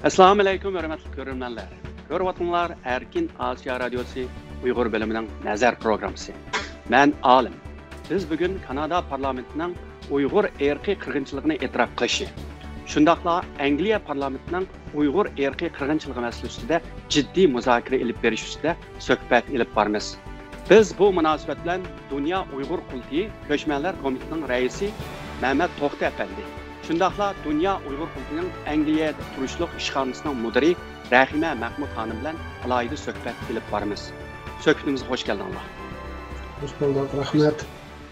Assalomu alaykum, hörmətli görürmənlər. Görüyatınlar Erkin Asiya Radiosu Uyghur bölümünün Nəzər proqramısı. Mən Alim. Biz bugün Kanada parlamentinin Uyghur ərqi qırğınçılığını etiraf qilishi, shundaqla Angliya parlamentinin Uyghur ərqi qırğınçılığı məsələsində ciddi müzakirə elib beriş üstüdə söhbət elib barmız. Biz bu münasibət bilan Dünya Uyghur Qultayı Köçmənlər Komitəsinin rəisi Mehmet Toxta əfəndi, shundaqla Dünya Uyghur Qultayının Angliyada turishliq ishxonasining mudiri Rahima Mahmud xonim bilan alohida suhbat elib boramiz. Suhbatimizga xush keldinglar. Xush bulduk, rahmet.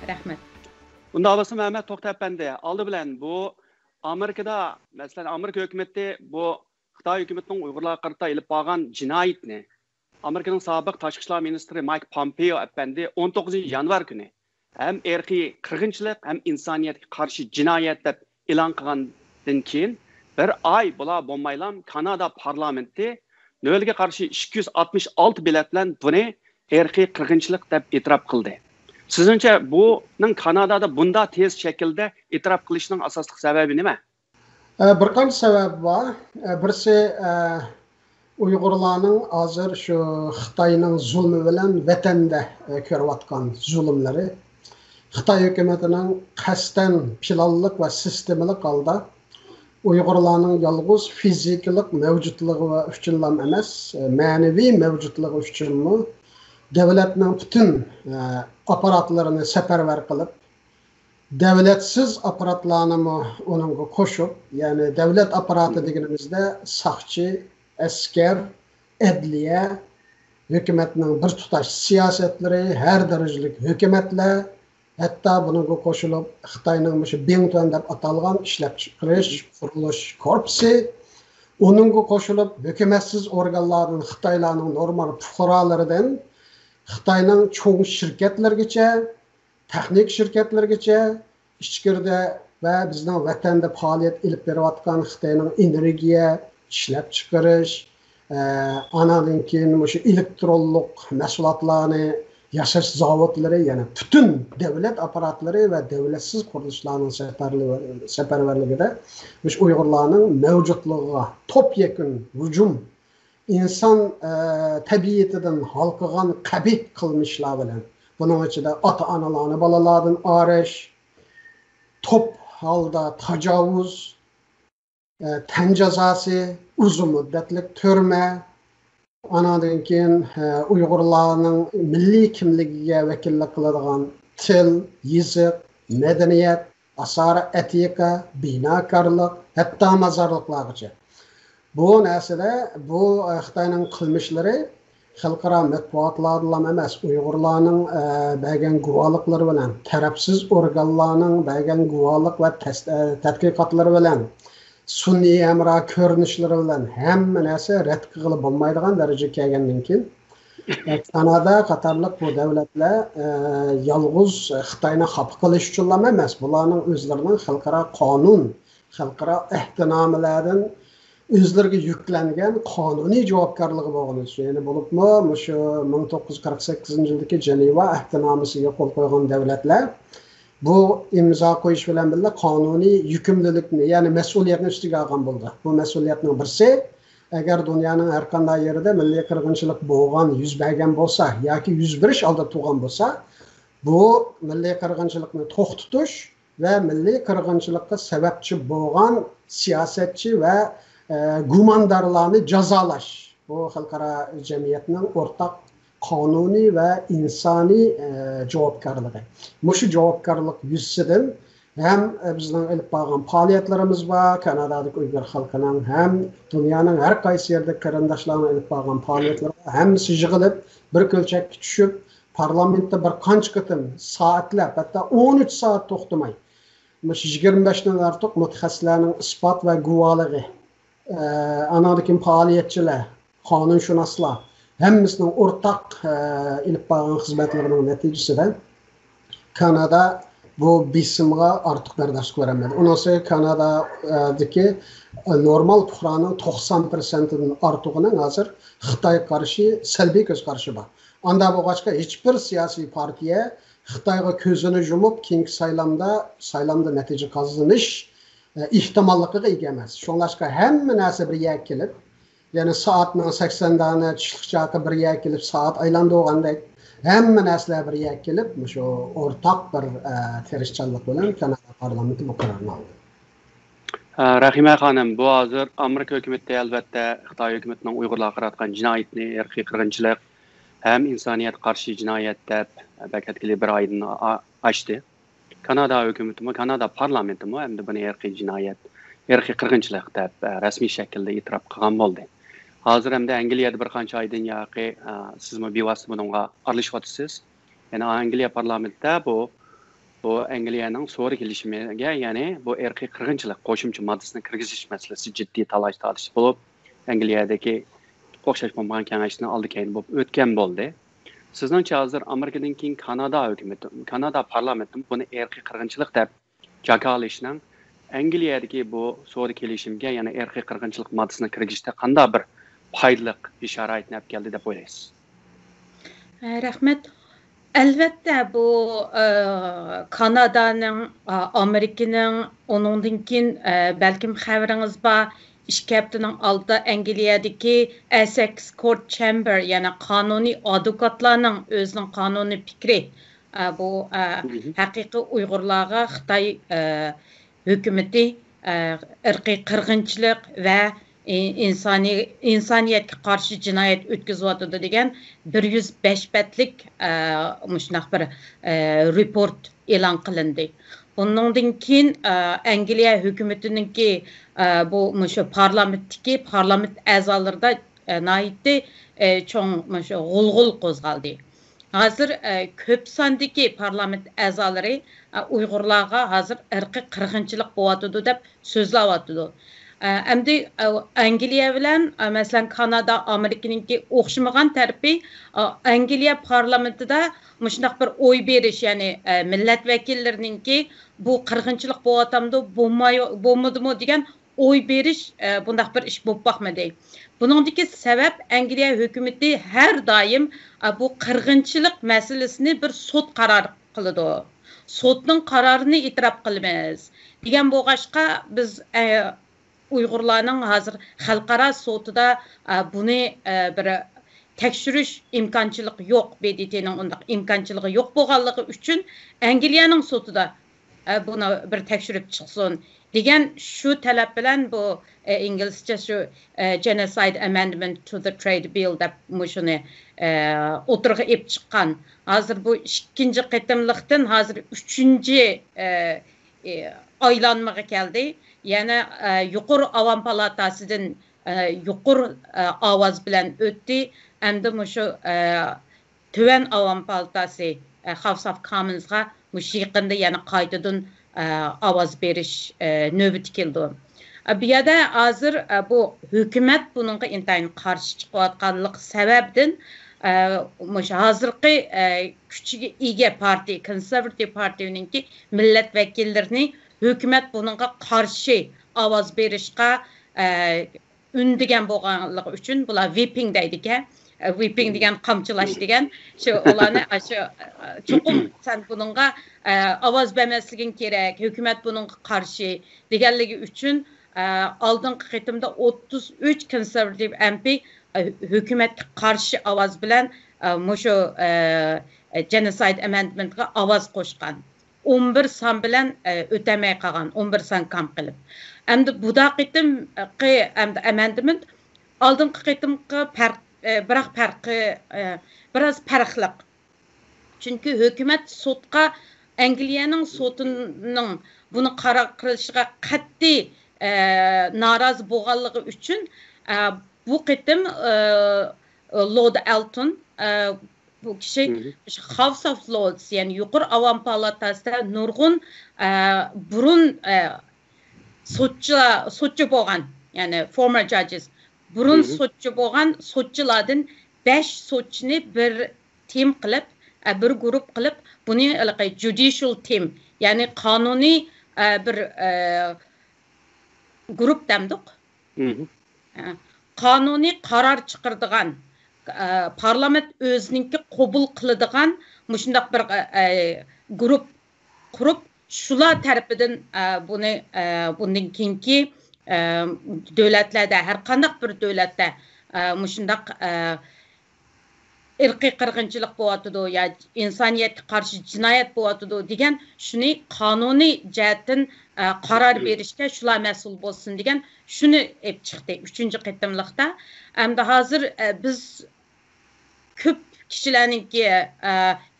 Rahmet. Bunda olsa Mehmet Toxta əfəndi, aldı bilan bu Amerikada, məsələn Amerika hökuməti bu Xitoy hökumətinin Uyğurlarga qarata elib barğan cinayətni Amerikanın sabiq tashqi ishlar ministri Mike Pompeo əfəndi 19 yanvar günü hem ərqi qırğınçılıq, hem insoniyatga qarshi jinoyat deb e'lon qilgandan keyin bir ay bular bo'lmaylam Kanada parlamenti nolga qarshi 266 bilet bilan buni ərqi qırğınçılıq deb e'tirof qildi. Sizningcha buning Kanadada bunda tez shaklda e'tirof qilishining asosli sababi nima? Bir qancha sabab bor. Birisi Uyg'urlarning hozir shu Xitoyning zulmi bilan vatanda ko'rayotgan zulmlari, Xitoy hukumatining qasdan planliq va sistemalik holda Uyg'urlarning yolg'iz fizikalik mavjudligi uchun emas, ma'naviy mavjudligi uchunmi davlatning butun aparatlarini safarbar qilib, davlatsiz aparatlarni onunga qo'shib, ya'ni davlat aparati deganimizda soqchi, askar, adliya, hukumatning bir tutash siyosatlari, har darajalik hukumatlar, hatto bunga qo'shilib Xitoyning o'sha Bington deb atalgan ishlab chiqarish, qurilish korpusi, onunga qo'shilib hukumatsiz organlarning Xitoylarning normal fuqarolaridan Xitoyning cho'ng shirkatlargacha, texnik shirkatlargacha ichkirida va bizning vatanda faoliyat olib berayotgan Xitoyning energiya ishlab chiqarish, anadan keyin o'sha elektronlik mahsulotlarni yasash zavodlari, ya'ni butun davlat apparatlari va davlatsiz qurilishlarning safarbarligida o'sha Uyg'urlarning mavjudligiga top-yakun hujum, inson tabiatidan halqagan qabih qilmishlar bilan, buning ichida ota-onalarni bolalardan arish, top holda tajovuz, tan jazosi, uzun muddatlik turma, anadan keyin Uyg'urlarning milliy kimligiga vakillik qiladigan til, yiziq, madaniyat, asara etika, binokorlik, hatto mazorliqlargacha. Bu narsalar, bu Xitoyning qilmishlari xalqaro matbuotlarda emas, Uyg'urlarning bergan guvohliklari bilan, tarafsiz organlarning bergan guvohlik va tadqiqotlari bilan, sun'iy hamroh ko'rinishlari bilan hamma narsa rad qilib bo'lmaydigan darajaga kelgandan keyin Kanada qatorliq bu davlatlar yolg'iz Xitoyni xafa qilish uchun emas, bularning o'zlarining xalqaro qonun, xalqaro ahdnomalardan o'zlariga yuklangan qonuniy javobgarligi bo'lgani uchun, ya'ni bo'libmi shu 1948-yildagi Jeneva ahdnomasiga qo'l qo'ygan davlatlar bu imzo qo'yish bilan birga qonuniy yukimlilikni, ya'ni mas'uliyatni ustiga olgan bo'ldi. Bu mas'uliyatning birisi, agar dunyoning har qanday yerida milliy qirg'inchilik bo'lgan, yuz bergan bo'lsa yoki yuz berish oldida turgan bo'lsa, bu milliy qirg'inchilikni to'xtatish va milliy qirg'inchilikqa sababchi bo'lgan siyosatchi va gumondorlarni jazolash. Bu xalqaro jamiyatning o'rtaq qonuniy va insoniy javobgarligi. Mushu javobgarlik yuzasidan ham bizning olib borgan faoliyatlarimiz bor, Kanadadagi Uyghur xalqining ham dunyoning har qaysi yerda qarindoshlarni olib borgan faoliyatlar hammasi yig'ilib, bir ko'lchakka tushib, parlamentda bir qancha qatim soatlab, hatto 13 soat to'xtamay, 25 dan ortiq mutaxassislarning isbot va guvohligi, anadagi faoliyatchilar, qonunshunoslar hammasining o'rtaq ilib borgan xizmatlarining natijasida Kanada bu bisimga ortiq bardosh ko'rmadi. Unisi Kanadadagi normal fuqaroning 90%dan ortig'ining hozir Xitoy qarshi salbiy ko'z qarashi bor. Anda bo'lg'achqa hech bir siyosiy partiya Xitoyga ko'zini yumib, keyingi saylamda natija qozonish ehtimolligiga ega emas. Shunlashqa hamma narsa bir yerga kelib, ya'ni soatning 80 dona tushlik chaqi bir yerga kelib, soat aylandirgandek hamma narsalar bir yerga kelib, shu o'rtaq bir tirishchanlik bilan Kanada parlamenti bu qarorni oldi. Rahima xonim, bu hozir Amerika hukumati albatta Xitoy hukumatining Uyg'urlarga qaratgan jinoyatni, irqiy qirg'inchilik ham insoniyat qarshi jinoyat deb bekatgili bir oydan ochdi. Kanada hukumati, Kanada parlamenti hamda buni irqiy jinoyat, irqiy qirg'inchilik deb rasmiy shaklda e'tirof qilgan bo'ldi. Hozir hamda Angliyada bir qancha oydan yoqi sizmi bevosita bunga aralashyapsiz. Ya'ni Angliya parlamentida bu Angliyaning so'ri kelishimiga, ya'ni bu irqiy qirg'inchilik qo'shimcha moddasini kirgizish masalasi jiddiy talash-tortish bo'lib, Angliyadagi o'xshash bo'lmagan kengashni oldi-keyin bo'lib o'tgan bo'ldi. Sizningcha hozir Amerikadan keyin Kanada hukumati, Kanada parlamenti buni irqiy qirg'inchilik deb jakolishning Angliyadagi bu so'ri kelishimga, ya'ni irqiy qirg'inchilik moddasini kirgizishda qanday bir foydali sharoitni olib keldi deb o'ylaysiz? Rahmat. Albatta bu Kanadaning, Amerikaning, onundan keyin balkim xabaringiz bor, 2 haftaning oldida Angliyadagi Essex Court Chamber, ya'ni qonuniy advokatlarning o'zining qonuniy fikri bu haqiqiy Uyg'urlarga Xitoy hukumati irqiy qirg'inchilik va insoniyatga qarshi jinoyat o'tkazyapti degan 105 betlik shunaq bir report e'lon qilindi. Bundan keyin Angliya hukumatiningki bu shu parlament a'zolarida nihoyatda cho'ng shu g'ulg'ul qo'zg'aldi. Hozir ko'p sondagi parlament a'zolari Uyg'urlarga hozir irqiy qirg'inchilik bo'lyapti deb so'zlayapti. Endi Angliya bilan masalan Kanada, Amerikaningki o'xshamagan tarafi Angliya parlamentida shunday bir o'y berish, ya'ni millat vakillarininki bu qirg'inchilik bo'lyapti, bo'lmadimi degan o'y berish bunday bir ish bo'lib boqmadi. Buningdagi sabab Angliya hukumati har doim bu qirg'inchilik masalasini bir sud qaror qiladi. Sudning qarorini e'tirof qilamiz degan bo'lg'achqa biz Uyg'urlarning hozir xalqaro sudida buni bir tekshirish imkonchiligi yo'q, BDTning undaq imkonchiligi yo'q bo'lganligi uchun Angliyaning sudida buni bir tekshirib chiqsin degan shu talab bilan bu inglizcha shu Genocide Amendment to the Trade Bill deb shuni o'tirg'i ep chiqqan. Hozir bu 2-chi qatimliqdan hozir 3-chi aylanmaga keldi. Yana yuqori avam palatasidan yuqori ovoz bilan o'tdi. Endi shu tuvan avam palatasi House of Commons'ga yaqinda yana qaytadan ovoz berish navbati keldi. Bu yerda hozir bu hukumat buningga intayin qarshi chiqayotganlik sababdan hozirgi kuchiga ega partiya, Conservative Partiyaninki millat vakillarini hukumat buningga qarshi ovoz berishga undigan bo'lganligi uchun bular whipping deydi-ku. Whipping degan qamchilash degan shu ularni shu cho'qim sen buningga ovoz bermasliging kerak, hukumat buningga qarshi deganligi uchun oldingi qitimda 33 Conservative MP hukumatga qarshi ovoz bilan shu Genocide Amendment'ga ovoz qo'shgan. 11 son bilan o'tamay qolgan, 11 son kam qilib. Endi bu qitimqi amendment oldingi qitimga biroq farqi biroz farqliq. Chunki hukumat sudga Angliyaning sudining buni qaror qilishiga qat'iy norozi bo'lganligi uchun bu qitim Lord Elton bu kishi House of Lords, ya'ni yuqori avam palatasida nurg'un burun sudchi bo'lgan, ya'ni former judges, burun sudchi bo'lgan sudchilardan 5 sudchini bir team qilib, bir guruh qilib, buni judicial team, ya'ni qonuniy bir guruh demdik. Qonuniy qaror chiqaradigan, parlament o'zininki qabul qiladigan shunday bir guruh qurib, shular tarafidan buni bundan keyingi davlatlarda har qanday bir davlatda mushundaq irqiy qirg'inchilik bo'layotidi yo insoniyatga qarshi jinoyat bo'layotidi degan shuni qonuniy jihatdan qaror berishga shular mas'ul bo'lsin degan shuni olib chiqdi 3-chi qatimliqda. Endi hozir biz ko'p kishilarningki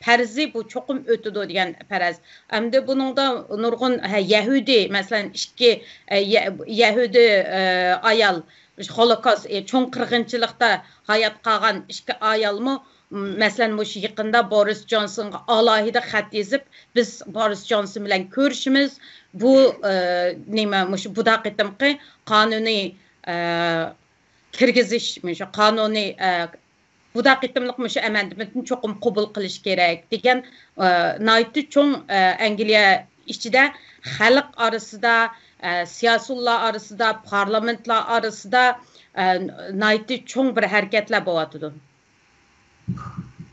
farzi bu cho'qim o'tidi degan faraz. Endi buningda nurg'un yahudi, masalan, ikki yahudi ayol Holocaust cho'ng qirg'inchilikda hayot qolgan ikki ayolmi masalan mush yaqinda Boris Johnsonga alohida xat yozib biz Boris Johnson bilan ko'rishimiz bu nima mush bu daqiqamqi qonuniy kirgizish mush qonuniy bu daqiqamliq mush amendmentni cho'qim qabul qilish kerak degan naytı cho'ng Angliya ichida xalq orasida siyosatlar arasında, parlamentlar arasında naytı çoğun bir hareketler bo'layotidi.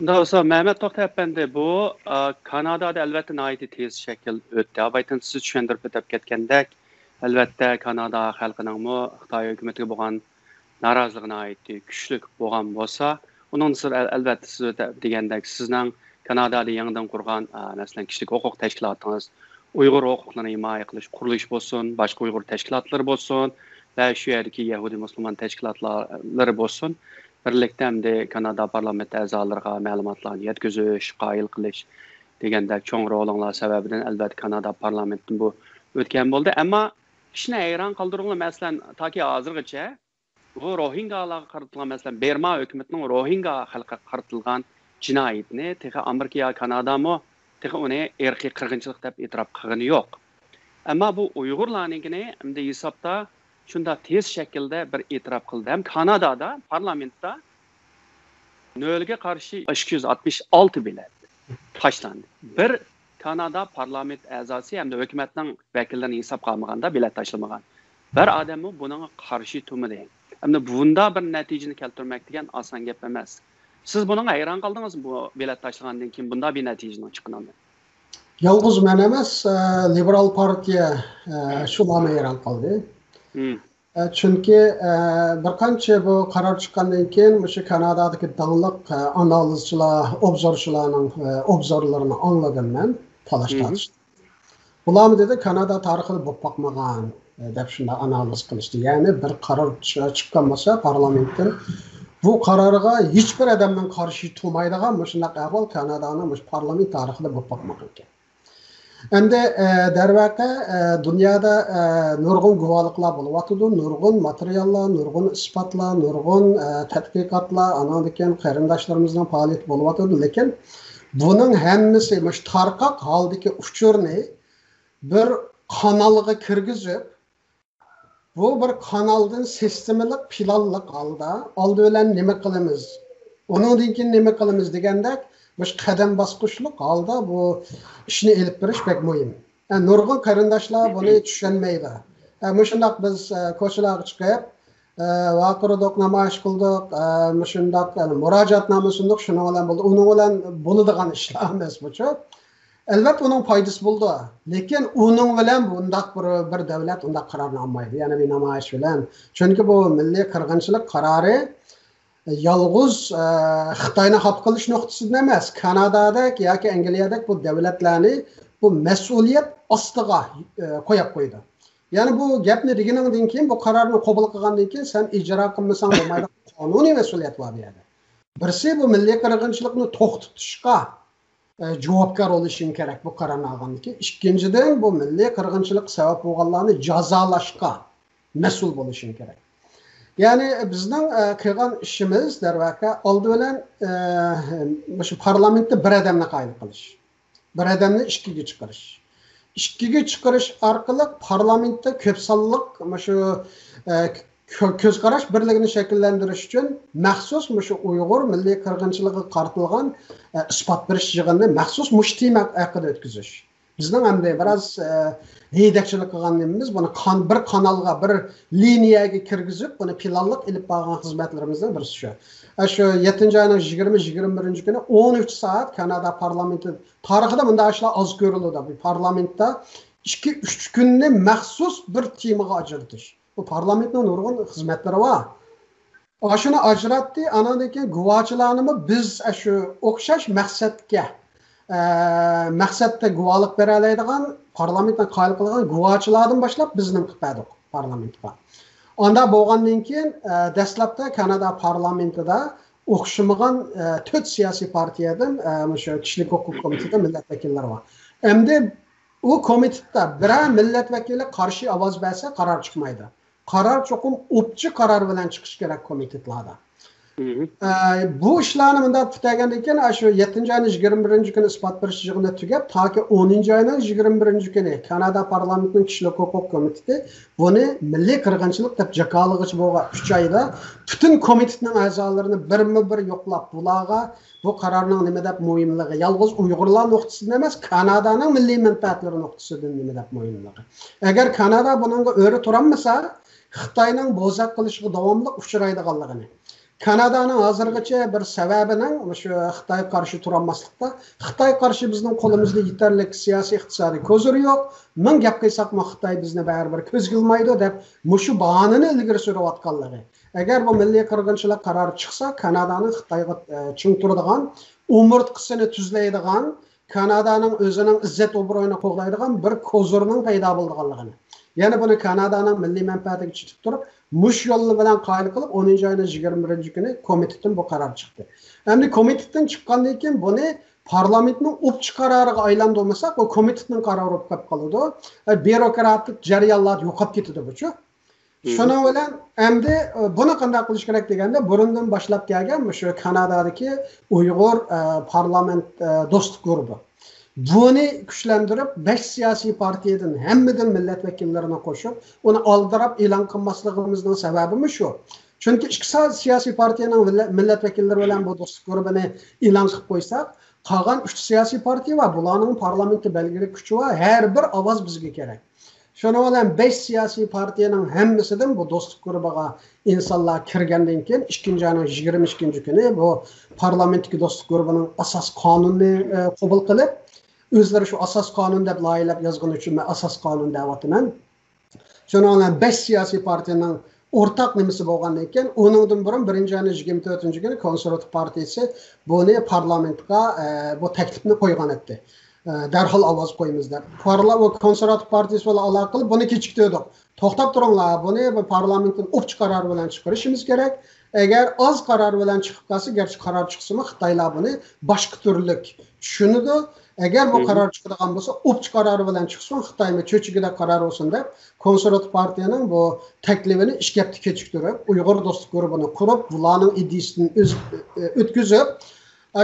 Doğrusu Mehmet Toxta Efendi bu Kanada'da elbette naytı tez şekil ötdi. Abaytın siz düşündürüp ötüp ketkendek elbette Kanada xalqının mı Xitay hökumətinə bo'lgan narazılığına aitdi, güçlük bo'lgan bo'lsa, onun elbette siz degəndək sizning Kanadada yangidan qurgan masalan kişilik hüquq təşkilatınız Uyghur hüquqlarını himoya qilish qurilish bo'lsin, boshqa Uyghur tashkilotlari bo'lsin va shu yerdagi Yahudi musulmon tashkilotlari bo'lsin, birlikda hamda Kanada parlamenti a'zolariga ma'lumotlarni yetkazish, qoyil qilish degandek cho'ng rolinglar sababidan albatta Kanada parlamenti bu o'tgan bo'ldi. Ammo ishni hayron qoldirgan masalan toki hozirgacha bu Rohingyalarga qaratilgan masalan Berma hukumatining Rohingya xalqiga qaratilgan jinoyatni texi Amerika yo Kanadami texi uni irqiy qirg'inchilik deb e'tirof qilgani yo'q. Ammo bu Uyg'urlarningini endi hisobda shunda tez shaklda bir e'tirof qildi. Ham Kanadada parlamentda nolga qarshi 266 bilet tashlandi. Bir Kanada parlament a'zosi hamda hukumatning vakillarini hisob qilmaganda bilet tashlamagan. Bir odamni bunga qarshi turmadi. Endi bunda bir natijani keltirmak degan oson gap emas. Siz bunga hayron qoldingizmi bu bilet tashlagandan keyin bunda bir natijaning chiqqanidan? Yolg'iz men emas, liberal partiya shularga hayron qoldi. Chunki bir qancha bu qaror chiqqandan keyin o'sha Kanadadagi dangliq analizchilar, obzorchilarning obzorlarini angladim men talash-talish. Bular dedi Kanada tarixida bo'lib boqmagan deb shunda analiz qilishdi. Ya'ni bir qaror chiqqan bo'lsa parlamentdan bu qarorga hech bir odamdan qarshi turmaydigan shunday ahvol Kanadaning parlament tarixida bo'lib boqmagan ekan. Endi darvaqa dunyoda nurg'un guvohliklar bo'lyapti, nurg'un materiallar, nurg'un isbotlar, nurg'un tadqiqotlar, andan keyin qarindoshlarimizning faoliyati bo'lyapti, lekin buning hammasi mush tarqoq holdagi uchurni bir kanalga kirgizib, bu bir kanaldan sistemlik, planlik holda oldi bilan nima qilamiz, undan keyin nima qilamiz degandek mush qadam bosqichlik holda bu ishni elib berish pek muhim. Nurg'un qarindoshlar buni tushunmaydi. Mushundaq biz ko'chalarga chiqib, vaqirdoq namoyish qildik, mushundaq murojaatnoma sundiq, shuni bilan bo'ldi. Uni bilan bo'ladigan ishlar emas bu-chi. Albatta uning foydasi bo'ldi, lekin uning bilan bundaq bir davlat undaq qarorni olmaydi. Ya'ni bir namoyish bilan. Chunki bu milliy qirg'inchilik qarori yolg'iz Xitoyni xalq qilish nuqtasidan emas, Kanadadagi yoki Angliyadagi bu davlatlarni bu mas'uliyat ostiga qo'yib qo'ydi. Ya'ni bu gapni deganingdan keyin bu qarorni qabul qilgandan keyin sen ijro qilmasang bo'lmaydi, qonuniy mas'uliyat bor bu yerda. Birisi bu milliy qirg'inchilikni to'xtatishga javobgar bo'lishing kerak bu qarorni olgandan keyin. Ikkinchidan bu milliy qirg'inchilik sabab bo'lganlarni jazolashga mas'ul bo'lishing kerak. Yani bizning qilgan ishimiz darvaqa oldi bilan shu parlamentda bir odamni qoyil qilish, bir odamni ikkiga chiqarish. Ikkiga chiqarish orqali parlamentda ko'p sonliq shu ko'z qarash birligini shakllantirish uchun maxsus shu Uyg'ur milliy qirg'inchiligiga qartilgan isbot berish yig'inini maxsus mushtima haqida o'tkazish. Bizning hamda biroz yetakchilik qilgan nemimiz buni bir kanalga, bir liniyaga kirgizib, buni planlıq ilib borgan xizmatlarimizdan birisi shu. Shu 7 ayning 20-21 kuni 13 soat Kanada parlamenti tarixida bunday ishlar oz ko'riladi. Bu parlamentda 2-3 kunni maxsus bir temaga ajratish. Bu parlamentning nurg'un xizmatlari bor. Shuni ajratdi, anadan keyin guvohchilarni biz shu o'xshash maqsadda guvohlik bera oladigan parlamentdan qoyil qilgan guvohchilardan boshlab bizni qildik parlamentga. Onda bo'lgandan keyin dastlabda Kanada parlamentida o'xshamagan 4 siyosiy partiyadan o'sha kishilik huquq komiteti millat vakillari bor. Endi u komitetda biror millat vakili qarshi ovoz bersa qaror chiqmaydi. Qaror cho'qim o'pchi qaror bilan chiqish kerak komitetlarda. Bu ishlarni bunday tutagandan keyin shu 7 ayning 21 kuni isbot berish yig'ini tugab, toki 10 ayning 21 kuni Kanada parlamentining kishilik huquq komiteti buni milliy qirg'inchilik deb jakolig'ichi bo'lgan 3 oyda butun komitetning a'zolarini birma-bir yo'qlab, bularga bu qarorning nima deb muhimligi, yolg'iz Uyg'urlar nuqtasidan emas, Kanadaning milliy manfaatlari nuqtasidan nima deb muhimligi. Agar Kanada buningga o'ri turamasa, Xitoyning bo'zaq qilishiga davomli uchraydiganligini. Kanadaning hozirgacha bir sababining shu Xitoy qarshi turolmaslikda, Xitoy qarshi bizning qo'limizda yetarli siyosiy iqtisodiy ko'ziri yo'q. Ming gap qilsak, Xitoy bizni baribir ko'z qilmaydi deb mushu bahonani ilgari surayotganligi. Agar bu milliy qirg'inchilik qarori chiqsa, Kanadaning Xitoyga ching turadigan, umurtqisini tuzlaydigan, Kanadaning o'zining izzat obro'yini qo'g'daydigan bir ko'zirning paydo bo'lganligini. Ya'ni buni Kanadaning milliy manfaatiga chiqib turib, mush yo'li bilan qoyil qilib 10 ayning 21 kuni komitetdan bu qaror chiqdi. Endi komitetdan chiqqandan keyin buni parlamentning o'pchi qaroriga aylantirmasak, bu komitetning qarori bo'lib qoladi. Bürokratik jarayonlar yo'qolib ketadi buchu. Shuning bilan endi buni qanday qilish kerak deganda, burundan boshlab kelgan shu Kanadadagi Uyg'ur parlament do'stlik guruhi. Buni kuchlantirib 5 siyosiy partiyadan hammadan millat vakillarini qo'shib, uni oldirab e'lon qilmasligimizning sababi shu. Chunki ikki siyosiy partiyaning millat vakillari bilan bu do'stlik guruhini e'lon qilib qo'ysak, qolgan 3 siyosiy partiya va bularning parlamentda belgili kuchi va har bir ovoz bizga kerak. Shuning bilan 5 siyosiy partiyaning hammasidan bu do'stlik guruhiga insonlar kirgandan keyin 2-ayning 22 kuni bu parlamentdagi do'stlik guruhining asos qonunini qabul qilib, o'zlari shu asos qonun deb loyihalab yozgani uchun men asos qonun deyapman. Shuning bilan 5 siyosiy partiyaning o'rtaq nimasi bo'lgandan keyin, uningdan burun 1-ayning 24 kuni Konservativ partiyasi buni parlamentga bu taklifni qo'ygan edi. Darhol ovoz qo'yamiz deb. Parlament Konservativ partiyasi bilan aloqa qilib buni kechiktirdik. To'xtab turinglar, buni bu parlamentning o'pchi qarori bilan chiqarishimiz kerak. Agar oz qaror bilan chiqib qolsa, garchi qaror chiqsa-mu, Xitoylar buni boshqa turlik tushunadi. Agar bu qaror chiqadigan bo'lsa, o'pchi qarori bilan chiqsin, Xitoyni cho'chigida qaror olsin deb, Konservativ partiyaning bu taklifini ishga kechiktirib, Uyg'ur do'stlik guruhini qurib, bularning ideyasini o'tkazib,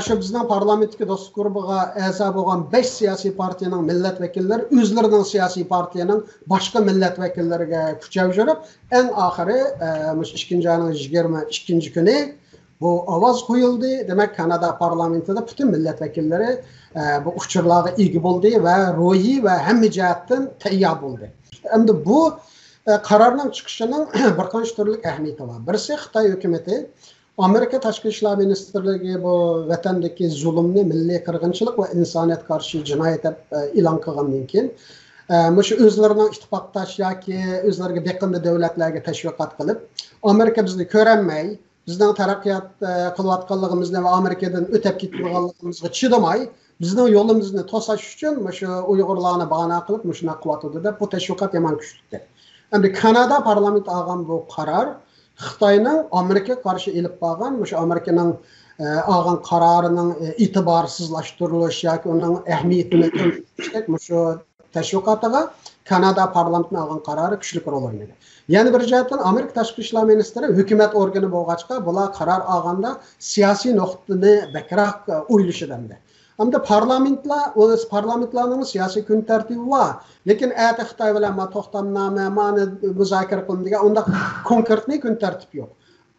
shu bizning parlamentdagi do'stlik guruhiga a'zo bo'lgan 5 siyosiy partiyaning millat vakillari o'zlarining siyosiy partiyaning boshqa millat vakillariga kuch berib, eng oxiri 2-ayning 22 kuni bu ovoz qo'yildi. Demak, Kanada parlamentida butun millat vakillari bu uchurlarga ega bo'ldi va ro'yi va hamma jihatdan tayyor bo'ldi. Endi bu qarorning chiqishining bir qancha turli ahamiyati bor. Birisi, Xitoy hukumatı Amerika Tashqi ishlar ministrligi bu vatandagi zulmni milliy qirg'inchilik va insoniyat qarshi jinoyat deb e'lon qilgandan keyin shu o'zlarining ittifoqdosh yoki o'zlariga beqinli davlatlarga tashviqot qilib, Amerika bizni ko'rolmay, bizning taraqqiyot qilayotganligimizni va Amerikadan o'tib ketganligimizga chidamay, bizning yo'limizni to'sash uchun shu Uyg'urlarni bahona qilib, shuna qilyotdi deb bu tashviqot yomon kuchli. Endi Kanada parlamenti olgan bu qaror Xitoyning Amerika qarshi elib borgan, shu Amerikaning olgan qarorining e'tiborsizlashtirilishi yoki uning ahamiyatini ko'rsatib, shu tashviqotiga Kanada parlamentining olgan qarori kuchli rol o'ynadi. Yana bir jihatdan Amerika tashqi ishlar ministri hukumat organi bo'lg'achqa, bular qaror olganda siyosiy nuqtani bakroq o'ylashidan-da. Hamda parlamentlarning siyosiy kun tartibi bor. Lekin ayta Xitoy bilan to'xtamnoma, ma'ni muzokara qilinadigan unda konkretniy kun tartibi yo'q.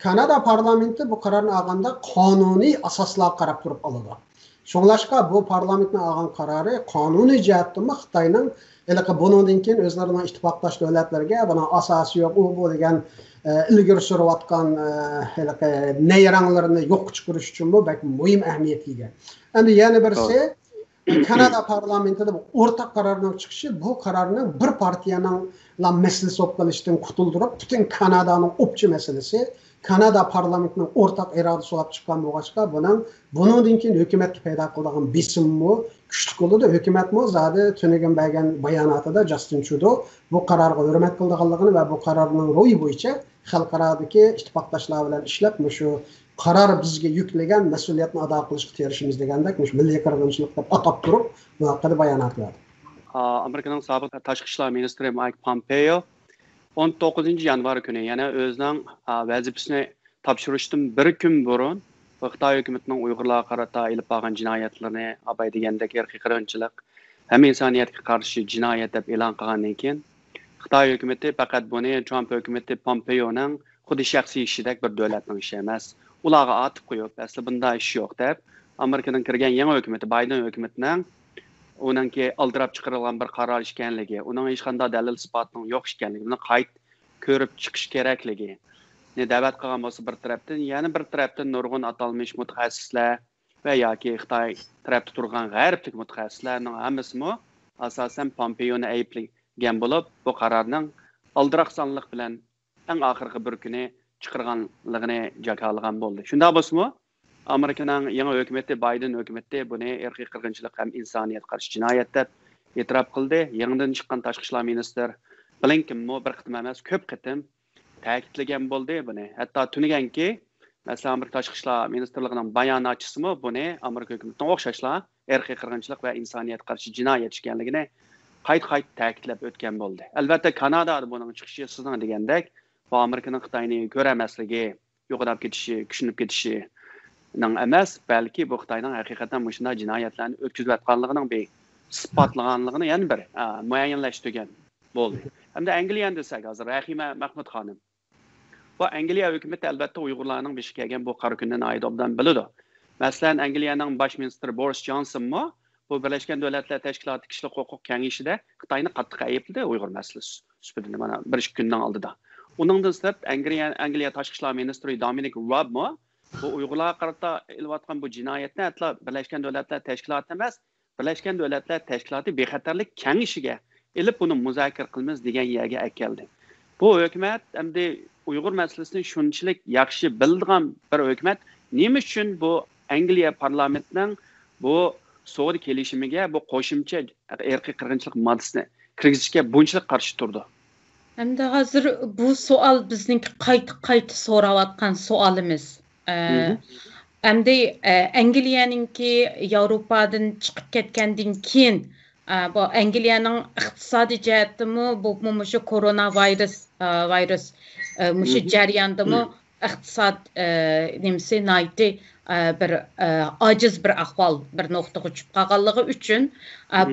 Kanada parlamenti bu qarorni olganda qonuniy asoslar qarab turib oladi. Şoňlaşqa bu parlamentning algan qarary qonuniy jihatdan Xitoyning bundan keyin özlerining ittifoqdosh davlatlarga buna asosi yo'q, u bu degan ilgari surayotgan neyranglarini yo'q chiqarish uchun bu bak muhim ahamiyatga ega. Endi yana birisi Kanada parlamentida o'rtaq qarorning chiqishi bu qarorni bir partiyaning masalasi bo'lib qolishdan qutuldirib, butun Kanadaning o'pchi masalasi Kanada parlamentining o'rtaq irodasi olib chiqqan bo'lg'achqa bundan keyin hukumatga paydo qiladigan besimmi kuchli bo'ladi. Hukumatmi zodi tunagan bergan bayonotida Justin Trudeau bu qarorga hurmat qilganligini va bu qarorning ro'yi bo'yicha xalqarodagi ittifoqdoshlar bilan ishlab shu qaror bizga yuklagan mas'uliyatni ado qilishga tirishimiz degandek milliy qirg'inchilik deb atab turib bu haqida bayonot berdi. Amerikaning sobiq tashqi ishlar ministri Mike Pompeo 19 yanvar kuni yana o'zining vazifasini topshirishdan bir kun burun Xitoy hukumatining Uyg'urlarga qarata ilib borgan jinoyatlarni abay degandek irqiy qirg'inchilik ham insoniyatga qarshi jinoyat deb e'lon qilgandan keyin Xitoy hukumati faqat buni Trump hukumati Pompeoning xuddi shaxsiy ishidek bir davlatning ishi emas, ularga atib qo'yib, asli bunday ish yo'q deb Amerikadan kirgan yangi hukumati Biden hukumatining uningki aldirab chiqarilgan bir qaror ekanligi, uning hech qanday dalil isbotining yo'q ekanligi, buni qayt ko'rib chiqish kerakligi da'vat qilgan bo'lsa bir tarafdan, yana bir tarafdan nurg'un atalmish mutaxassislar va yoki Xitoy tarafda turgan g'arblik mutaxassislarning hammasimi asosan Pompeoni ayblagan bo'lib, bu qarorning aldiraqsonlik bilan eng oxirgi bir kuni chiqarganligini jakalagan bo'ldi. Shunda bo'lsa-mu Amerikaning yangi hukumati Biden hukumati buni irqiy qirg'inchilik ham insoniyat qarshi jinoyat deb e'tirof qildi. Yangidan chiqqan tashqi ishlar ministri Blinken bir qitim emas, ko'p qitim ta'kidlagan bo'ldi buni. Hatto tuniganki, masalan, Amerika tashqi ishlar ministrligining bayonotchisi buni Amerika hukumatining o'xshashlar irqiy qirg'inchilik va insoniyat qarshi jinoyat ekanligini qayt ta'kidlab o'tgan bo'ldi. Albatta Kanada buning chiqishi sizning degandek, bu Amerikaning Xitoyni ko'ramasligi, yo'qolib ketishi, kuchinib ketishi emas, balki bu Xitoyning haqiqatan shunday jinoyatlarni o'tkazayotganligining bir isbotlaganligini yana bir muayyanlashtirgan bo'ldi. Hamda Angliyani desak, hozir Rahima Mahmud xonim. Bu Angliya hukumati albatta Uyg'urlarning beshiga kelgan bu qora kundan obdan biladi. Masalan, Angliyaning bosh ministri Boris Johnson bu Birlashgan Davlatlar Tashkiloti kishilik huquq kengashida Xitoyni qattiq aybladi Uyg'ur masalasi üstüne mana 1-2 kundan oldida. Uningdan sirт Angliya tashqi ishlar ministri Dominic Raab bu Uyg'urlarga qarata ilayotgan bu jinoyatni hatto Birlashgan Davlatlar Tashkiloti emas, Birlashgan Davlatlar Tashkiloti bexatarlik kengashiga ilib buni muzokara qilamiz degan yerga keldi. Bu hukumat endi Uyg'ur masalasini shunchalik yaxshi bilgan bir hukumat nima uchun bu Angliya parlamentining bu So'g'd kelishimiga bu qo'shimcha irqiy qirg'inchilik moddasini kirgizishga bunchalik qarshi turdi? Endi hozir bu savol bizning qayta so'rayotgan savolimiz. Endi Angliyaninki Yevropadan chiqib ketgandan keyin bu Angliyaning iqtisodiy jihatimi bu shu koronavirus shu jarayondami iqtisod nimasi nayti bir aciz bir ahvol bir nuqtaga tushib qolganligi uchun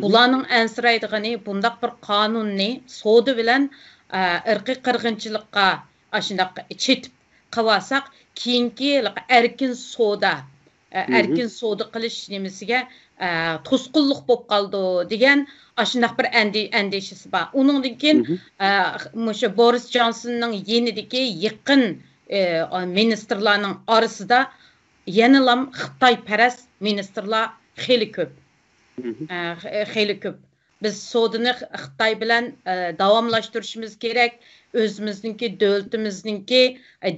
bularning ansiraydigani bundaq bir qonunni savdo bilan irqiy qirg'inchilikqa shundoq chetib qilsak keyingi erkin savdo qilish nimasiga to'sqinlik bo'lib qoldi degan shundoq bir andishasi bor. Uningdan keyin o'sha Boris Johnsonning yenidagi yaqin ministrlarning orasida yenilam Xitoyparast ministrlar xeyli ko'p. Biz savdoni Xitoy bilan davomlashtirishimiz kerak. O'zimizningki davlatimizningki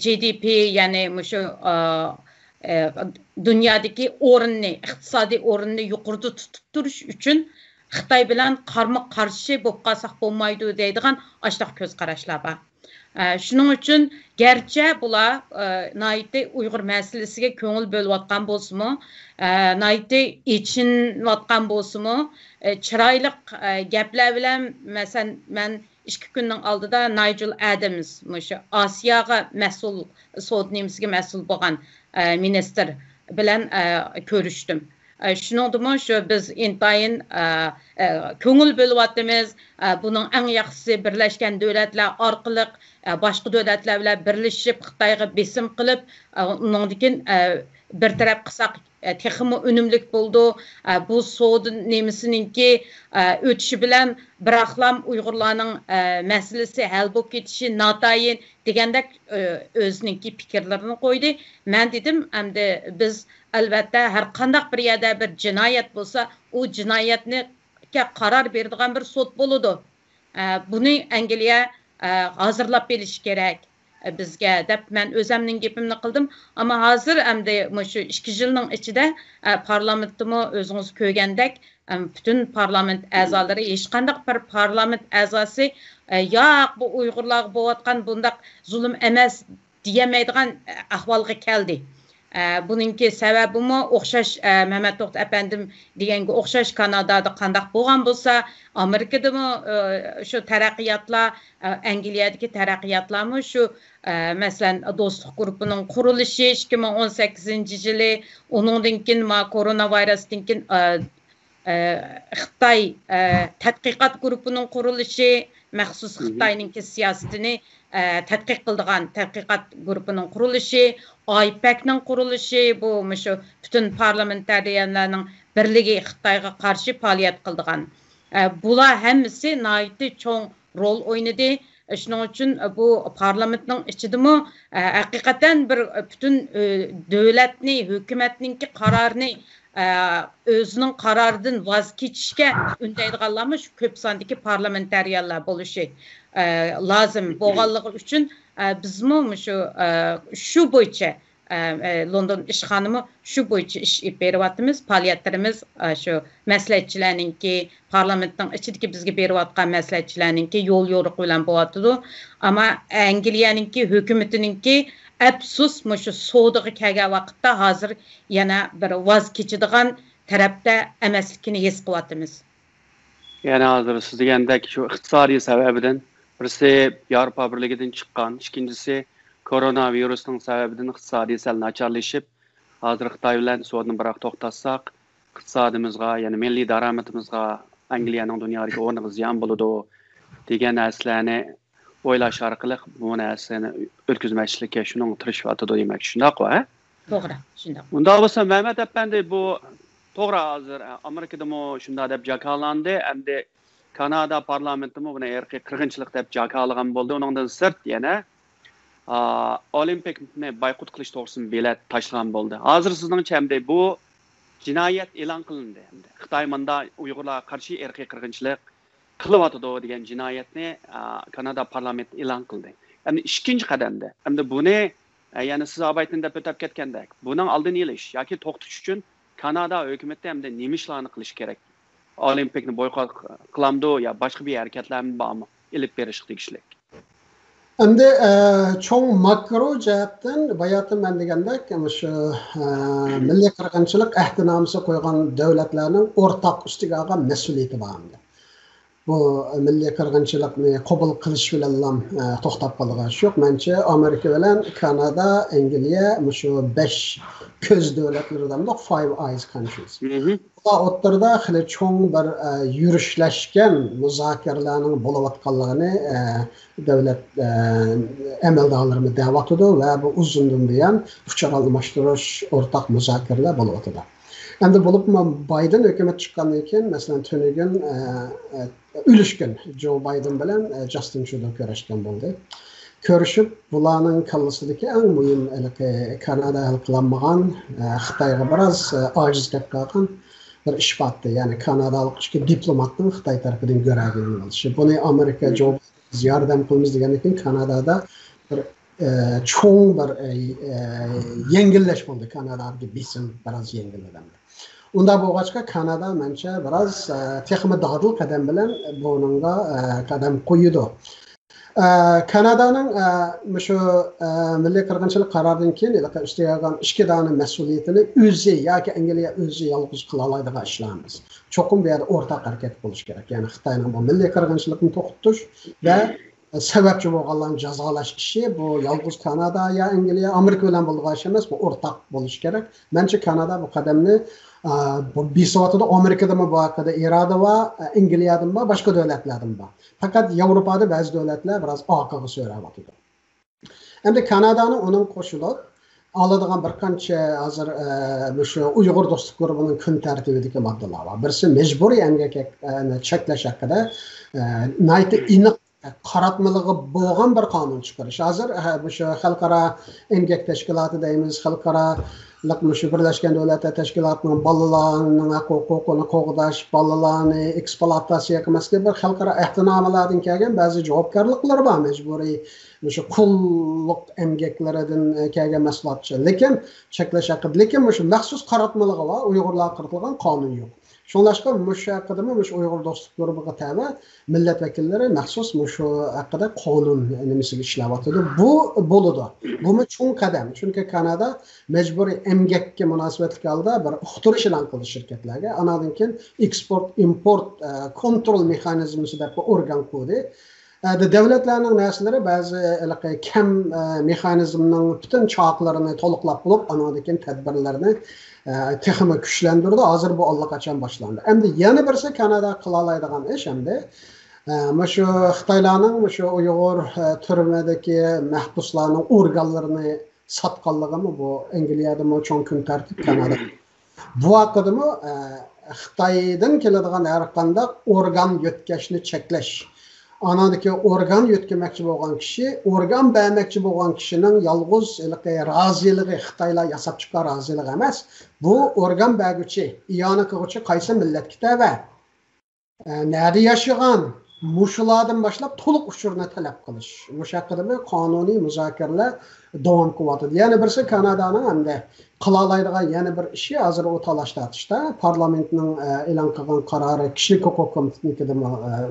GDP ya'ni shu dunyodagi o'rinni, iqtisodiy o'rinni yuqorida tutib turish uchun Xitoy bilan qarama-qarshi bo'lib qolsak bo'lmaydi deydigan ashliq ko'z qarashlar bor. Shuning uchun garchi bular nayti Uyg'ur masalasiga ko'ngil bo'layotgan bo'lsa-mu, nayti ichinayotgan bo'lsa-mu, chiroyli gaplar bilan masalan men 2 kunning oldida Nigel Adams, o'sha Osiyoga mas'ul, savdo mas'ul bo'lgan ministr bilan ko'rishdim. Shuningdek, shu biz intayin ko'ngil bo'lyapmiz. Buning eng yaxshisi Birlashgan Davlatlar orqali boshqa davlatlar bilan birlashib Xitoyga besim qilib, undan keyin bir taraf qısak texmi önümlük buldu. Bu soğudu nemisininki ötüşü bilen bıraklam Uygurlarının meselesi hal bulup ketişi natayin degендek özününki fikirlerini koydu. Ben dedim hem de biz elbette her kandak bir yerde bir cinayet bulsa o cinayetini karar verdiğin bir sot buludu. Bunu Angliya hazırlap beliş gerek. Bizge dep men özümnün gepimni qildim, ama hazır endi şu 2 yılның içinde parlamentimi özünüz köygəndek bütün parlament əzaları hech qandaq bir parlament əzası yo'q bu Uyg'urlar bo'layotgan bundaq zulm emas diyemeydigan ahvolga keldi. Buningki sababimi o'xshash Mehmet To'xt efendim deganga o'xshash Kanadada qandaq bo'lgan bo'lsa, Amerikadami shu taraqqiyotlar, Angliyadagi taraqqiyotlarmi shu masalan do'stlik guruhining qurilishi 2018-yili, uningdan keyin koronavirusdan keyin Xitoy tadqiqot guruhining qurilishi, maxsus Xitoyning siyosatini tadqiq qildigan tadqiqot guruhining qurilishi, IPAC'ning qurilishi, bu şu bütün parlamentariyanlarning birligi Xitoyga qarshi faoliyat qildigan. Bular hammasi nihoyatda cho'ng rol o'ynadi. Shuning uchun bu parlamentning ichidami haqiqatan bir bütün davlatni, hukumatningki qarorini özünün qaroridan voz kechishga undaydiganlarmi shu ko'p sondagi parlamentariyanlar bo'lishi lozim bo'lganligi uchun bizmi shu bo'yicha London ishxonimi shu bo'yicha ish beryapmiz. Faoliyatlarimiz shu maslahatchilarningki parlamentning ichidagi bizga beryotgan maslahatchilarningki yo'l yo'riq bilan bo'lyapti. Ama Angliyaninki hukumatiningki afsus shu savdoga kelgan vaqtda hozir yana bir voz kechadigan tarafda emasligini his qilyapmiz. Yani hozir siz degandek shu iqtisodiy sababidan birisi Yevropa birligidan chiqqan, ikkinchisi koronavirusning sababidan iqtisodiy sal nacharlashib, hozir Xitoy bilan savdoni biroq to'xtatsak, iqtisodimizga, ya'ni milliy daromadimizga, Angliyaning dunyodagi o'rniga ziyon bo'ladi degan narsalarni o'ylash orqali bu narsani o'tkazmaslikka shuning tirishayotdi demak, shundaqmi? To'g'ri, shundoq. Unda bo'lsa Mehmet efendi bu to'g'ri hozir Amerikadami shunday deb jakolandi, endi Kanada parlamentimi buni irqiy qirg'inchilik deb jakolagan bo'ldi. Uningdan sirt yana olimpikni boykot qilish to'g'risida bilet tashlagan bo'ldi. Hozir sizning chamda bu jinoyat e'lon qilindi. Xitoy manda Uyg'urlarga qarshi irqiy qirg'inchilik qilyapti degan jinoyatni Kanada parlamenti e'lon qildi. Endi ikkinchi qadamda endi buni yani siz abaytdan deb o'tib ketgandek, buning oldini olish yoki to'xtatish uchun Kanada hukumati hamda nima ishlarni qilish kerak? Olimpikni boykot qilamdi yo boshqa bir harakatlarni bormi? Ilib berish tegishlik. Endi cho'ng makro jihatdan bayatı men degandek shu milliy qirg'inchilik ahdnomasi qo'ygan davlatlarning o'rtaq ustiga olgan mas'uliyati bor. Bu milliy qirg'inchilikni qabul qilish bilan to'xtab qolgan yo'q. Menimcha Amerika bilan Kanada, Angliya shu 5 ko'z davlatlardan Five Eyes countries. Bular o'rtada xili cho'ng bir yurishlangan muzokaralarning bo'layotganligini davlat amaldorlari da'vatida va bu uzundan buyon uchar almashtirish o'rtaq muzokaralar bo'layotdi. Endi bo'lib Biden hukumat chiqqandan keyin masalan tunigun Ülüşkün Joe Biden bilan Justin Trudeau ko'rishgan bo'ldi. Ko'rishib, bularning kallasidagi eng muhim Kanada hal qilinmagan, Xitoyga biroz ojizlik qilgan bir ish botdi. Ya'ni Kanadalik ikki diplomatning Xitoy tarafidan ko'ragini bo'lishi. Buni Amerika Joe Biden yordam qilamiz degandan keyin Kanadada bir cho'ng bir yengillash bo'ldi. Kanadadagi bisim biroz yengilladi. Unda bo'lg'achqa Kanada menimcha biroz texmi dodil qadam bilan buningga qadam qo'ydi. Kanadaning shu milliy qirg'inchilik qaroridan keyin ustiga olgan ikki dona mas'uliyatini o'zi yoki Angliya o'zi yolg'iz qila oladigan ishlarimiz. Cho'qim bu yerda o'rtaq harakat bo'lish kerak. Ya'ni Xitoyning bu milliy qirg'inchilikni to'xtatish va sababchi bo'lganlarni jazolash ishi bu yolg'iz Kanada yo Angliya, Amerika bilan bo'lgan ish emas, bu o'rtaq bo'lish kerak. Menimcha Kanada bu qadamni bu bisovatida Amerikadami bu haqida iroda va Angliyadami va boshqa davlatlardami bor. Faqat Yevropada ba'zi davlatlar biroz orqaga so'rayapti. Endi Kanadani uning qo'shilib aladigan bir qancha hozir shu Uyg'ur do'stlik guruhining kun tartibidagi moddalar bor. Birisi majburiy emgak cheklash haqida aniq qaratmaligi bo'lgan bir qonun chiqarish. Hozir shu xalqaro emgak tashkiloti deymiz, xalqaro Birleşken Devletler Teşkilatı'nın balalarının hukukunu qoğdaş, balalarını eksploatatsiya qilmaslik bir xalqaro ahdnomalardan kelgan ba'zi javobgarliklar bor, mecburiy shu qulluq emgaklaridan kelgan mahsulotchi. Lekin cheklash haqida, lekin shu maxsus qaratmaligi va Uyg'urlar qiritilgan qonun yo'q. Şunlaşqa shu haqida shu Uyg'ur do'stlik guruhiga tabi millat vakillari maxsus shu haqida qonun nimasiga ishlayapti. Bu bo'ladi. Bu cho'ng qadam. Chunki Kanada majburiy emgakka munosabatli holda bir uqtirish e'lon qildi shirkatlarga. Anadan keyin eksport import kontrol mexanizmisi deb organ qurdi. Davlatlarning narsalari ba'zi kam mexanizmning butun choqlarini to'liqlab bo'lib, anadan keyin tadbirlarni texmi kuchlantirdi. Hozir bu allaqachon boshlandi. Endi yana birisi Kanada qila oladigan ish endi shu Xitoylarning shu Uyg'ur turmadagi mahbuslarning organlarini sotganligimi bu Angliyada cho'ng kun tartib Kanada. Bu haqida Xitoydan keladigan har qanday organ yetkazishni cheklash. Anadaki organ yetkazmoqchi bo'lgan kishi, organ bermoqchi bo'lgan kishining yolg'iz roziligi, Xitoylar yasab chiqqan rozilik emas. Bu organ berguchi, iyona qilguchi qaysi millatga tava, nerede yashagan, mushulardan boshlab to'liq uchurni talab qilish. O'sha haqida qonuniy muzokaralar davom qilyapti. Yana birisi Kanadaning hamda qila oladigan yana bir ishi hozir u talashlatishda parlamentning e'lon qilgan qarori kishilik huquq komitetida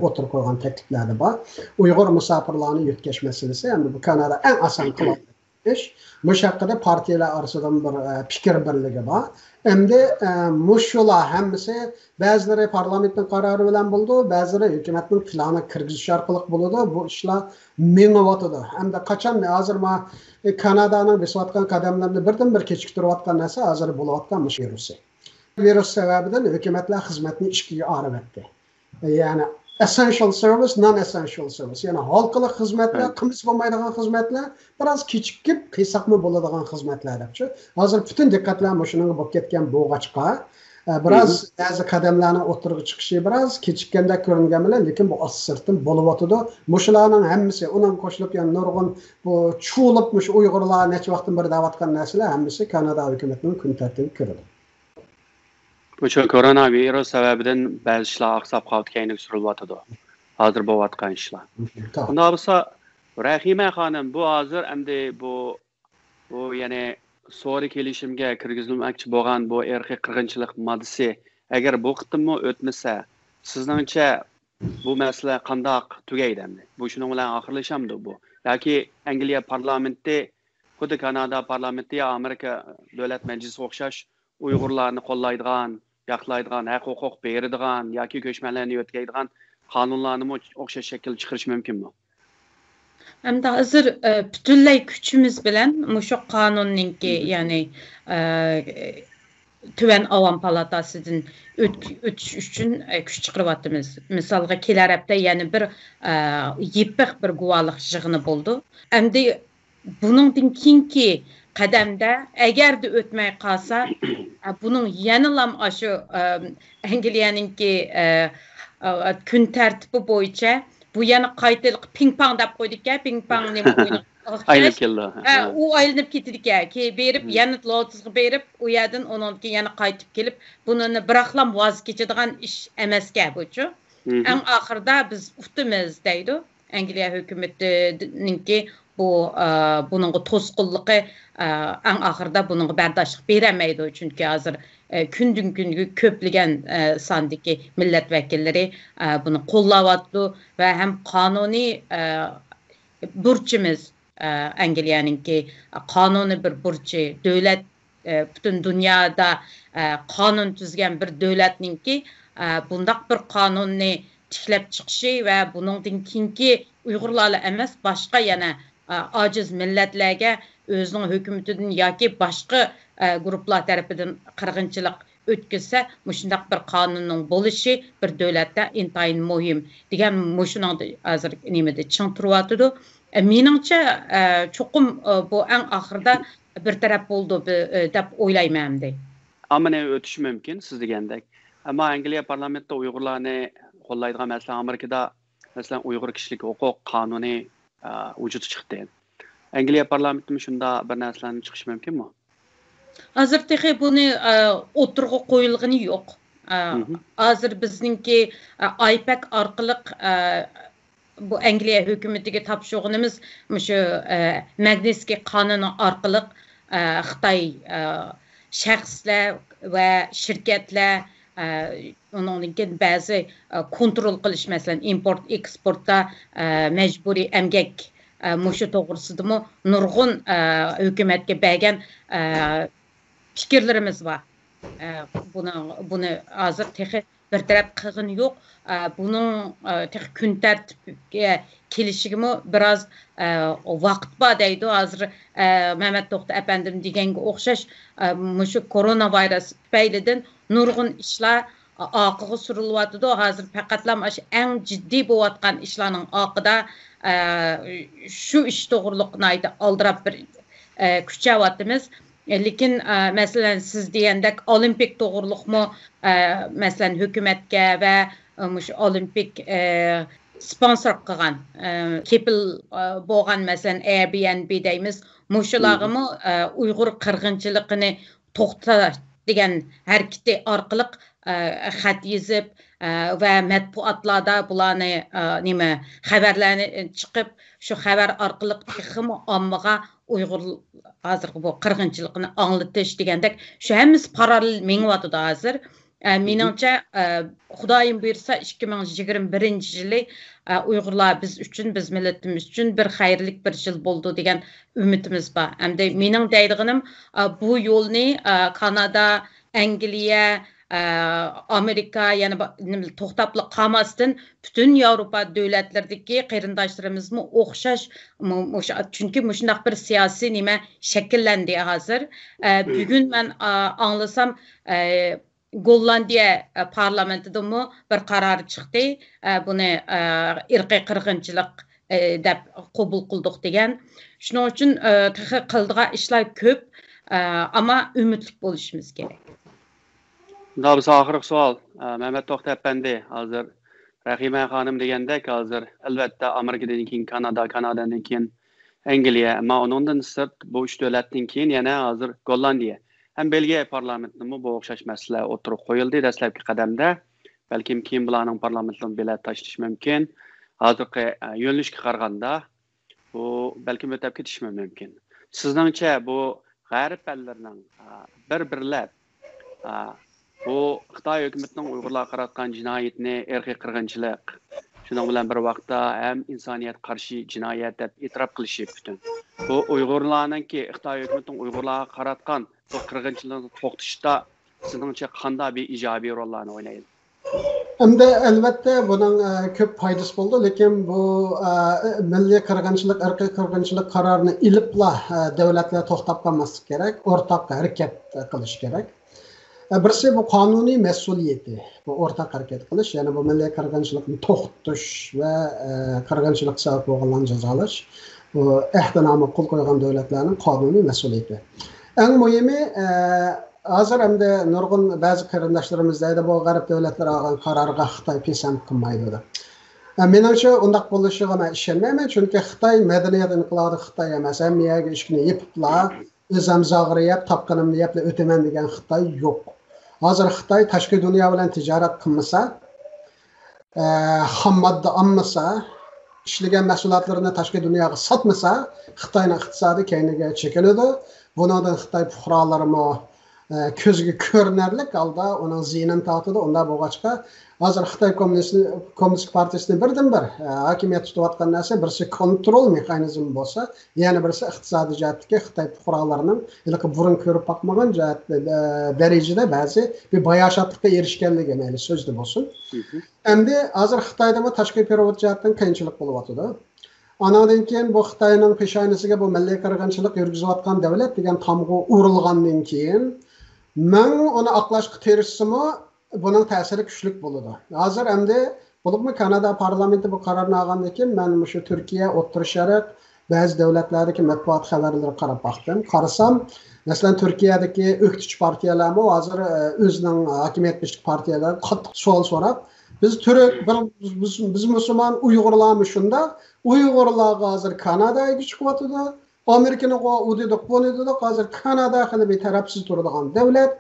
o'tirib qo'ygan takliflari bor. Uyg'ur musofirlarni yutkash masalasi hamda bu Kanada eng oson qiladigan ish. O'sha haqida partiyalar orasidan bir fikr birligi bor. Endi mushular hammasi ba'zilari parlamentning qarori bilan bo'ldi, ba'zilari hukumatning plani kirgizish orqali bo'ldi. Bu ishlar mengyapti. Hamda qachon hozir Kanadaning besayotgan qadamlarini birdan-bir kechiktirayotgan narsa hozir bo'layotgan virusi. Virus sababidan hukumatlar xizmatni ishga olib ya'ni essential service, non-essential service. Yani halkılık hizmetler, kımis olmaydigan hizmetler, biraz kechikib qilsaqmi bo'ladigan hizmetler debchi. Hozir bütün diqqatlar şunun bo'lib ketgan bo'g'achqa, biraz ba'zi qadamlarning o'tirg'i chiqishi biraz kechikkanda ko'ringan bilan, lekin bu as-sirtin bo'layotdi. Mushularning hammasi uning qo'shilib yana nurg'un bu chuvilib Uyg'urlar necha vaqtdan beri davatgan narsalar hammasi Kanada hukumatining kun tartibiga kirdi. Bu koronavirus sebebinden bazı işler aksap kaldıkayını sürülüyordu. Hazır bu vatkan işler. Bunda olsa Rahime Hanım bu hazır hem de bu yani sonra gelişimge kirgizilmekçi boğan bu ırqi qirg'inchilik maddesi eğer bu kıtımı ötmese sizningcha bu mesele qandaq tugaydi endi. Bu şunun bilan oxirlashamdi bu. Yoki Angliya parlamenti, xuddi Kanada parlamenti ya Amerika davlat majlisi o'xshash Uyg'urlarni qo'llaydigan, yaqlaydigan, haq huquq beradigan yoki ko'chmanlarni o'tkazadigan qonunlarni o'xshash shakl chiqarish mumkinmi? Hamda hozir butunlay kuchimiz bilan shu qonunninki, ya'ni Tuvan Avam palatasidan o'tish uchun kuch chiqaryapmiz. Misolga kelar hafta yana bir yepiq bir guvohlik yig'ini bo'ldi. Endi buningdan keyingi qadamda agarda o'tmay qolsa, buning yanalam shu Angliyaninki kun tartibi bo'yicha bu yana qaytalik ping-pong deb qo'ydik-ku, ping-pong nima o'yini. Aylanib keldi. U aylanib ketdi-ku, berib yana lotizga berib, u yerdan ondan keyin yana qaytib kelib, bunini biroqlam voz kechadigan ish emas-ku bu-chu. Eng oxirida biz uftimiz deydi Angliya hukumatininki bunun to'sqinligi eng oxirida bunga bardoshlik bermaydi, chunki hozir kundan kunga ko'plagan sondagi millat vakillari buni qo'llayapti va ham qonuniy burchimiz Angliyaninki qonuniy bir burchi, davlat butun dunyoda qonun tuzgan bir davlatninki bundaq bir qonunni tiklab chiqishi va buningdan keyingi Uyg'urlar emas, boshqa yana aciz millatlarga o'zining hukumatidan yoki boshqa guruhlar tarafidan qirg'inchilik o'tkazsa, shundaq bir qonunning bo'lishi bir davlatda intayin muhim degan shuningda hozir nimada ching turyapti. Meningcha cho'qim bu eng oxirida bir taraf bo'ldi deb o'ylayman endi. Ammo ne o'tish mumkin siz degandek. Ammo Angliya parlamentida Uyg'urlarni qo'llaydigan masalan Amerikada masalan Uyg'ur kishilik huquq qonuni vujudga chiqdi. Angliya parlamentida shunda bir narsalarni chiqish mumkinmi? Hozir texi buni o'tirg'i qo'yilgani yo'q. Hozir bizningki iPad orqali bu Angliya hukumatiga topshirganimiz shu Magnitsky qonuni orqali Xitoy shaxslar va shirkatlar ondan keyin ba'zi kontrol qilish masalan import eksportda majburiy emgak mushu to'g'risidami nurg'un hukumatga bergan fikrlarimiz bor. Buni hozir texi bir taraf qilg'ini yo'q. Buning texi kun tartibga kelishigimi biroz vaqt bor deydi. Hozir Mehmet To'xta apandim deganga o'xshash mushu koronavirus tufaylidan nurg'un ishlar oqiga surilyotdi. Hozir faqatlam eng jiddiy bo'layotgan ishlarning oqida shu ish to'g'riliqni oldirab bir kuchayapmiz. Lekin masalan siz degandek olimpik to'g'riliqmi masalan hukumatga va shu olimpik sponsor qilgan kepil bo'lgan masalan Airbnb deymiz. Mushularg'imi Uyg'ur qirg'inchiligini to'xtatish degan harakati orqali xat yozib va matbuotlarda bularni nima xabarlarni chiqib shu xabar orqali ommaga Uyg'ur hozirgi bu qirg'inchilikni anglatish degandek shu hammasi parallel mengyapti hozir. Menimcha Xudoyim buyursa 2021-yili Uyg'urlar biz uchun, biz millatimiz uchun bir xayrlik bir yil bo'ldi degan umidimiz bor. Hamda mening deydiganim bu yo'lni Kanada, Angliya, Amerika yana to'xtabli qolmasdan butun Yevropa davlatlaridagi qarindoshlarimizni o'xshash chunki shunday bir siyosiy nima shakllandi hozir. Bugun men anglasam Gollandiya parlamentidami bir qaror chiqdi. Buni irqiy qirg'inchilik deb qabul qildik degan. Shuning uchun qildigan ishlar ko'p, ammo umidlik bo'lishimiz kerak. Biz oxirgi savol Mehmet To'xta apandi hozir Rahima xonim degandek hozir albatta Amerikadan keyin Kanada, Kanadadan keyin Angliya, ammo undan sirt bu uch davlatdan keyin yana hozir Gollandiya ham Belgiya parlamentini bu o'xshash masala o'tirib qo'yildi dastlabki qadamda. Balkim keyin bularning parlamentini bilan tashlash mumkin. Hozirgi yo'nalishga qaraganda bu balkim o'tib ketishi mumkin. Sizningcha bu g'arb ellarining bir-birlab bu Xitoy hukumatining Uyg'urlarga qaratgan jinoyatni irqiy qirg'inchilik, shuning bilan bir vaqtda ham insoniyat qarshi jinoyat deb e'tirof qilishi butun. Bu Uyg'urlarningki Xitoy hukumatining Uyg'urlarga qaratgan bu qirg'inchilikni to'xtatishda sizningcha qanday bir ijobiy rollarni o'ynaydi? Endi albatta buning ko'p foydasi bo'ldi, lekin bu milliy qirg'inchilik, irqiy qirg'inchilik qarorini ilibla davlatlar to'xtab qolmaslik kerak, o'rtaq harakat qilish kerak. Birisi bu qonuniy mas'uliyati, bu o'rtaq harakat qilish, ya'ni bu milliy qirg'inchilikni to'xtatish va qirg'inchilik sabab bo'lganlarni jazolash, bu ahdnoma qo'l qo'ygan davlatlarning qonuniy mas'uliyati. Eng muhimi hozir hamda nurg'un ba'zi qarindoshlarimiz deydi bu g'arb davlatlari olgan qarorga Xitoy pisand qilmaydi deb. Menimcha undaq bo'lishiga men ishonmayman, chunki Xitoy madaniyat inqilobi Xitoy emas, hammaga ishni yepiblar, o'zim zag'riyab, topqinimni yeb o'taman degan Xitoy yo'q. Hozir Xitoy tashqi dunyo bilan tijorat qilmasa, xam modda olmasa, ishlagan mahsulotlarini tashqi dunyoga sotmasa, Xitoyning iqtisodiy keyniga chekinadi. Bundan Xitoy fuqarolarimi ko'zga ko'rinarli holda uning ziynini tortadi. Unda bo'lg'achqa hozir Xitoy Kommunist partiyasining birdan-bir hokimiyat tutayotgan narsa birisi kontrol mexanizmi bo'lsa, yana birisi iqtisodiy jihatdagi Xitoy fuqarolarining ilk burun ko'rib boqmagan darajada ba'zi bir bayoshatlikka erishganligi mayli so'zda bo'lsin. Endi hozir Xitoyda tashqi perevod jihatdan qiyinchilik bo'lyapti. Anadan keyin bu Xitoyning peshonasiga bu milliy qirg'inchilik yurgizayotgan davlat degan tamg'u urilgandan keyin men uni aqlashga tirishsimi buning ta'siri kuchli bo'ladi. Hozir endi bo'libmi Kanada parlamenti bu qarorni olgandan keyin men shu Turkiya, O'rta Sharq, ba'zi davlatlardagi matbuot xabarlari qarab baxdim. Qarasam, masalan Turkiyadagi o'qituvchi partiyalarmi hozir o'zining hokimiyatchi partiyalar qattiq savol so'rab, biz Türk, biz musulmon Uyg'urlarmi shunda? Uyg'urlarga hozir Kanadaga chiqyapti. Amerikani u dedik, bu dedik, hozir Kanada hali bir tarafsiz turadigan davlat.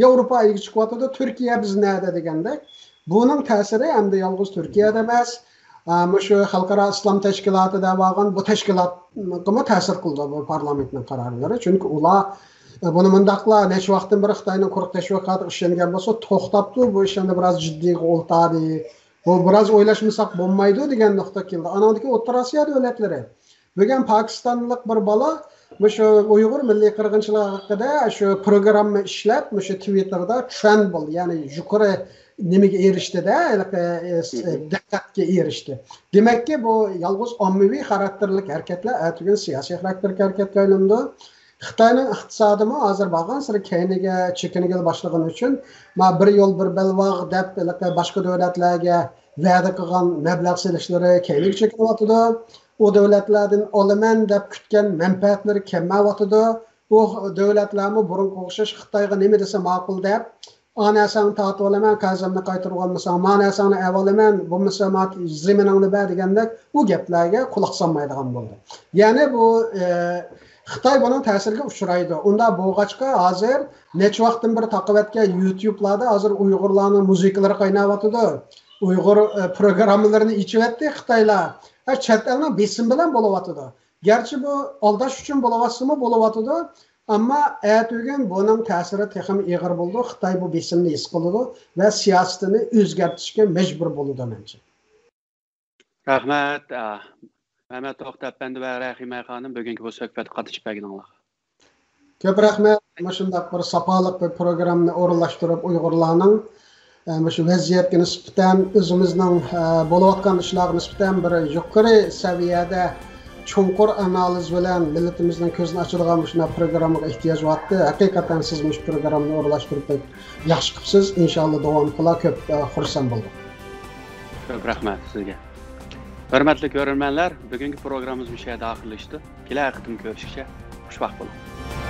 Yevropaga chiqyapti. Turkiya biz nada deganda, buning ta'siri hamda yolg'iz Turkiyada emas, shu xalqaro islom tashkilotida bo'lgan bu tashkilotga ta'sir qildi bu parlamentning qarorlari. Chunki ular buni mundaqlar necha vaqtdan beri Xitoyning quruq tashviqoti ishlangan bo'lsa, to'xtabdi, bu ishni biroz jiddiy o'ltadi. Bu biroz o'ylashmasak bo'lmaydi degan nuqta keldi. Anadagi O'rta Osiyo davlatlari. Bugun Pokistonlik bir bola shu Uyg'ur milliy qirg'inchiligi haqida shu programma ishlab, shu Twitterda trend bo'ldi, ya'ni yuqori nimaga erishdi-da, diqqatga erishdi. Demakki, bu yolg'iz ommaviy xarakterlik harakatlar, atugin siyosiy xarakterlik harakatga aylandi. Xitoyning iqtisodimi hozir bo'lgan sira keyiniga chekiniga boshlagan uchun bir yo'l bir belvog deb boshqa davlatlarga va'da qilgan mablag' selishlari keyiniga chekinyapti. O davlatlardan olaman deb kutgan manfaatlari kamayapti. Bu davlatlarmi burunga o'xshash Xitoyga nima desa ma'qul deb, "Anasang tatib olaman, qazamni qaytarib olmasang, manasangni avolaman, bo'lmasa mat ziminingni ber" degandek bu gaplarga quloq solmaydigan bo'ldi. Ya'ni bu Xitoy buning ta'siriga uchraydi. Unda bo'lg'achqa hozir necha vaqtdan beri taqib etgan YouTube'larda hozir Uyg'urlarning musiqalari qaynayapti. Uyg'ur programmalarini ichivyapti Xitoylar. Chet elning besim bilan bo'layotdi. Garchi bu aldash uchun bo'layotsa-mu bo'layotdi, ammo aytugin buning ta'siri texim ig'ir bo'ldi. Xitoy bu besimni his qildi va siyosatini o'zgartirishga majbur bo'ldi menimcha. Rahmat. Mehmet To'xtab Efendi va Rahima xonim bugungi bu suhbatga qatnashib berganinglar. Ko'p rahmat. Mana shunday bir sapoliq bir programmani o'rinlashtirib Uyg'urlarning shu vaziyatga nisbatan o'zimizning bo'layotgan ishlarga nisbatan bir yuqori saviyada chunqur analiz bilan millatimizning ko'zini ochadigan shunday programmaga ehtiyoj bor. Haqiqatan siz bu programmani o'rinlashtirib yaxshi qilibsiz. Inshaalloh davom qilar. Ko'p xursand bo'ldim. Ko'p rahmat sizga. Hörmətli görürmənlər, bugünkü proqramımız bir şeyə daxilləşdi. Gələ aqtim görüşüşə, xoşbaxt olun.